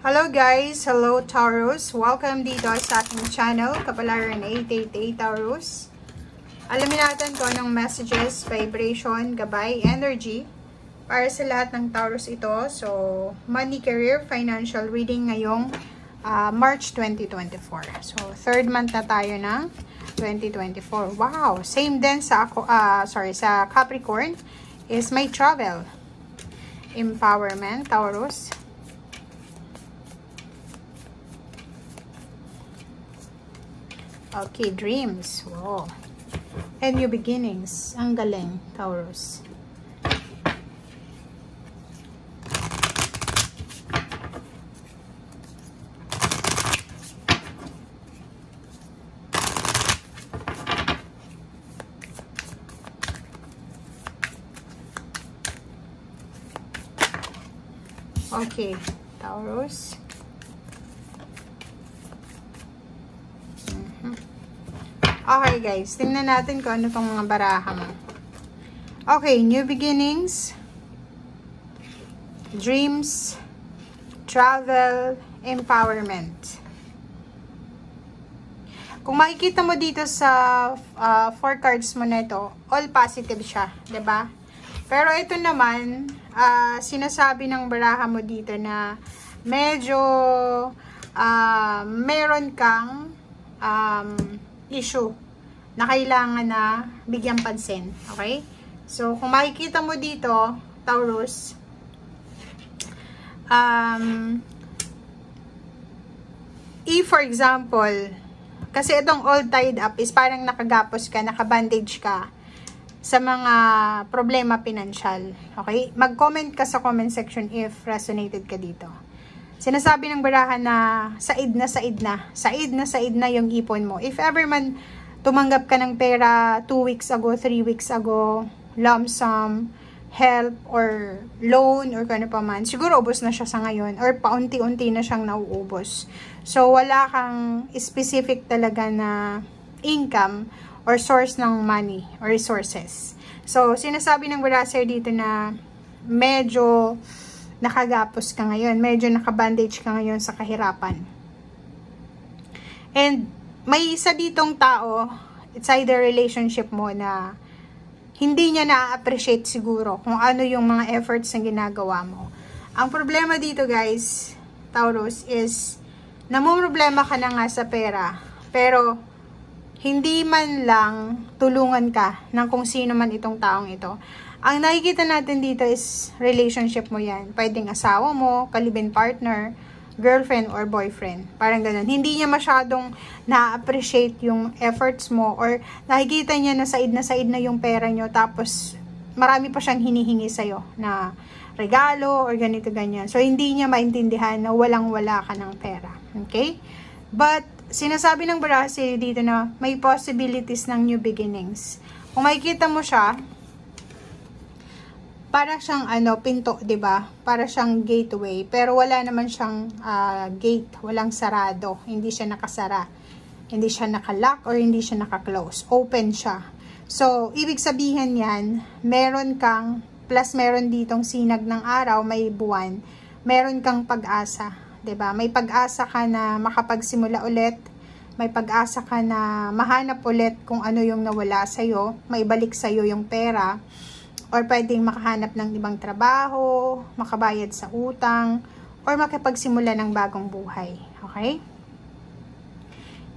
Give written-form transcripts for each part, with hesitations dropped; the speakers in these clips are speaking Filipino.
Hello guys! Hello Taurus! Welcome dito sa aking channel, Kapalaran 888 Taurus. Alamin natin kung anong messages, vibration, gabay, energy para sa lahat ng Taurus ito. So, money, career, financial reading ngayong March 2024. So, third month na tayo ng 2024. Wow! Same din sa sa Capricorn is may travel. Empowerment, Taurus. Okay, dreams. Wow. And new beginnings. Ang galing, Taurus. Okay, Taurus. Okay guys, tingnan natin kung ano tong mga baraha mo. Okay, new beginnings, dreams, travel, empowerment. Kung makikita mo dito sa 4 cards mo na ito, all positive siya, 'di ba? Pero ito naman, sinasabi ng baraha mo dito na medyo meron kang issue na kailangan na bigyan pansin. Okay? So, kung makikita mo dito, Taurus, if for example, kasi itong all tied up is parang nakagapos ka, nakabandage ka sa mga problema pinansyal. Okay? Mag-comment ka sa comment section if resonated ka dito. Sinasabi ng baraha na said na yung ipon mo. If ever man tumanggap ka ng pera 2 weeks ago, 3 weeks ago, lump sum, help, or loan, or kano pa man, siguro ubos na siya sa ngayon, or paunti-unti na siyang nauubos. So, wala kang specific talaga na income or source ng money or resources. So, sinasabi ng baraha dito na medyo nakagapos ka ngayon, medyo nakabandage ka ngayon sa kahirapan. And may isa ditong tao, it's either relationship mo na hindi niya na-appreciate siguro kung ano yung mga efforts na ginagawa mo. Ang problema dito guys, Taurus, is namumroblema ka na nga sa pera, pero hindi man lang tulungan ka ng kung sino man itong taong ito. Ang nakikita natin dito is relationship mo yan. Pwedeng asawa mo, kalibin partner, girlfriend or boyfriend. Parang ganun. Hindi niya masyadong na-appreciate yung efforts mo, or nakikita niya na said na yung pera nyo, tapos marami pa siyang hinihingi sa'yo na regalo or ganito ganyan. So, hindi niya maintindihan na walang-wala ka ng pera. Okay? But, sinasabi ng baraha dito na may possibilities ng new beginnings. Kung makikita mo siya, para siyang pinto, 'di ba? Para siyang gateway, pero wala naman siyang gate, walang sarado, hindi siya nakasara. Hindi siya naka-lock or hindi siya naka-close. Open siya. So, ibig sabihin 'yan, meron kang plus meron ditong sinag ng araw, may buwan. Meron kang pag-asa, 'di ba? May pag-asa ka na makapagsimula ulit. May pag-asa ka na mahanap ulit kung ano yung nawala sa'yo, may balik sa'yo yung pera, or pwedeng makahanap ng ibang trabaho, makabayad sa utang, or makapagsimula ng bagong buhay. Okay?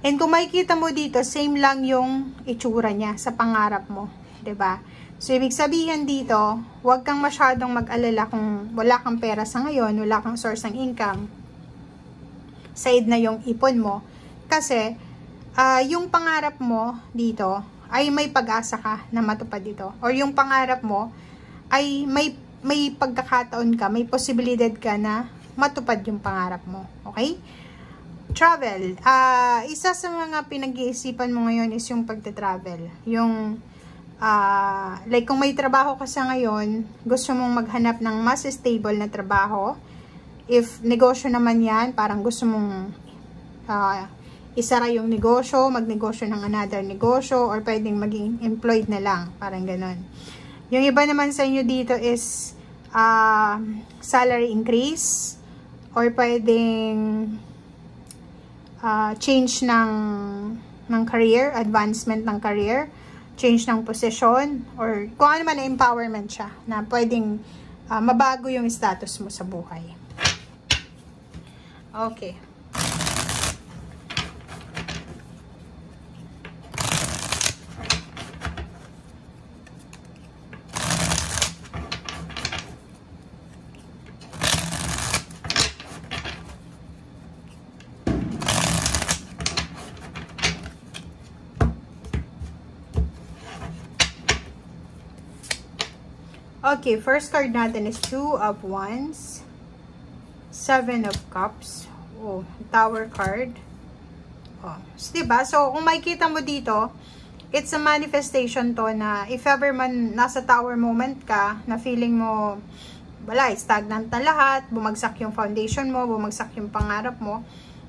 And kung makikita mo dito, same lang yung itsura niya sa pangarap mo. 'Di ba? So, ibig sabihin dito, huwag kang masyadong mag-alala kung wala kang pera sa ngayon, wala kang source ng income, said na yung ipon mo. Kasi, yung pangarap mo dito, ay may pag-asa ka na matupad dito. Or yung pangarap mo, ay may pagkakataon ka, may posibilidad ka na matupad yung pangarap mo. Okay? Travel. Isa sa mga pinag-iisipan mo ngayon is yung pagta-travel. Yung, like kung may trabaho ka sa ngayon, gusto mong maghanap ng mas stable na trabaho. If negosyo naman yan, parang gusto mong isara yung negosyo, magnegosyo ng another negosyo, or pwedeng maging employed na lang, parang ganon. Yung iba naman sa inyo dito is salary increase, or pwedeng change ng career, advancement ng career, change ng position, or kung ano man na empowerment siya, na pwedeng mabago yung status mo sa buhay. Okay. Okay, first card natin is 2 of Wands, 7 of Cups, oh, Tower card. Oh, so, diba? So, kung makikita mo dito, it's a manifestation to na if ever man nasa tower moment ka, na feeling mo, wala, stagnant na lahat, bumagsak yung foundation mo, bumagsak yung pangarap mo,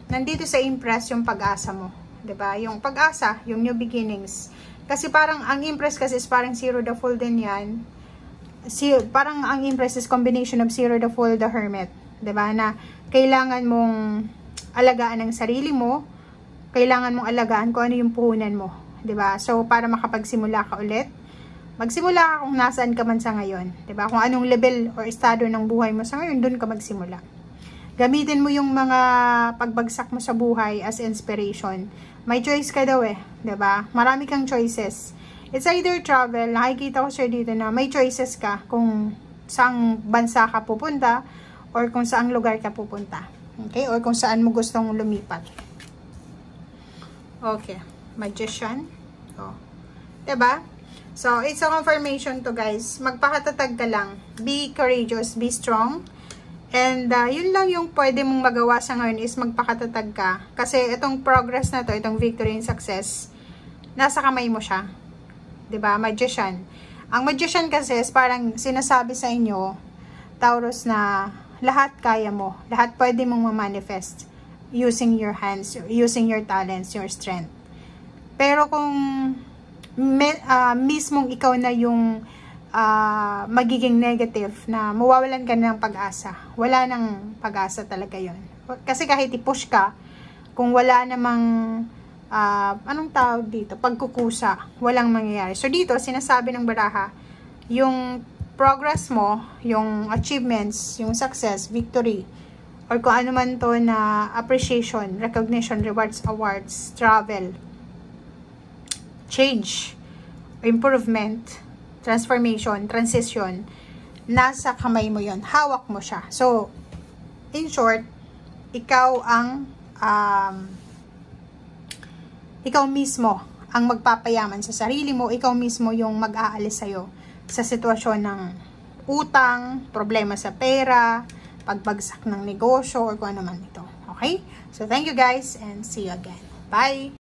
nandito sa Empress yung pag-asa mo. Diba? Yung pag-asa, yung new beginnings. Kasi parang, ang Empress kasi is parang Zero the Fool din yan. Parang ang Empress is combination of Zero the Fool, the Hermit. Diba? Na kailangan mong alagaan ang sarili mo, kailangan mong alagaan kung ano yung puhunan mo. Diba? So, para makapagsimula ka ulit, magsimula ka kung nasaan ka man sa ngayon. Diba? Kung anong level or estado ng buhay mo sa ngayon, dun ka magsimula. Gamitin mo yung mga pagbagsak mo sa buhay as inspiration. May choice ka daw eh. Diba? Marami kang choices. It's either travel, nakikita ko siya dito na may choices ka kung saang bansa ka pupunta or kung saang lugar ka pupunta. Okay? Or kung saan mo gustong lumipat. Okay. Magician. Oh. Diba? So, it's a confirmation to guys. Magpakatatag ka lang. Be courageous. Be strong. And yun lang yung pwede mong magawa sa ngayon is magpakatatag ka. Kasi itong progress na to, itong victory and success, nasa kamay mo siya. Diba? Magician. Ang magician kasi is parang sinasabi sa inyo, Taurus, na lahat kaya mo. Lahat pwede mong ma-manifest using your hands, using your talents, your strength. Pero kung mismong ikaw na yung magiging negative, na mawawalan ka ng pag-asa. Wala nang pag-asa talaga yon. Kasi kahit i-push ka, kung wala namang anong tawag dito? Pagkukusa. Walang mangyayari. So, dito, sinasabi ng baraha, yung progress mo, yung achievements, yung success, victory, or kung ano man to na appreciation, recognition, rewards, awards, travel, change, improvement, transformation, transition, nasa kamay mo yon. Hawak mo siya. So, in short, ikaw ang ikaw mismo ang magpapayaman sa sarili mo, ikaw mismo yung mag-aalis sa'yo sa sitwasyon ng utang, problema sa pera, pagbagsak ng negosyo, or kung ano man ito. Okay? So, thank you guys and see you again. Bye!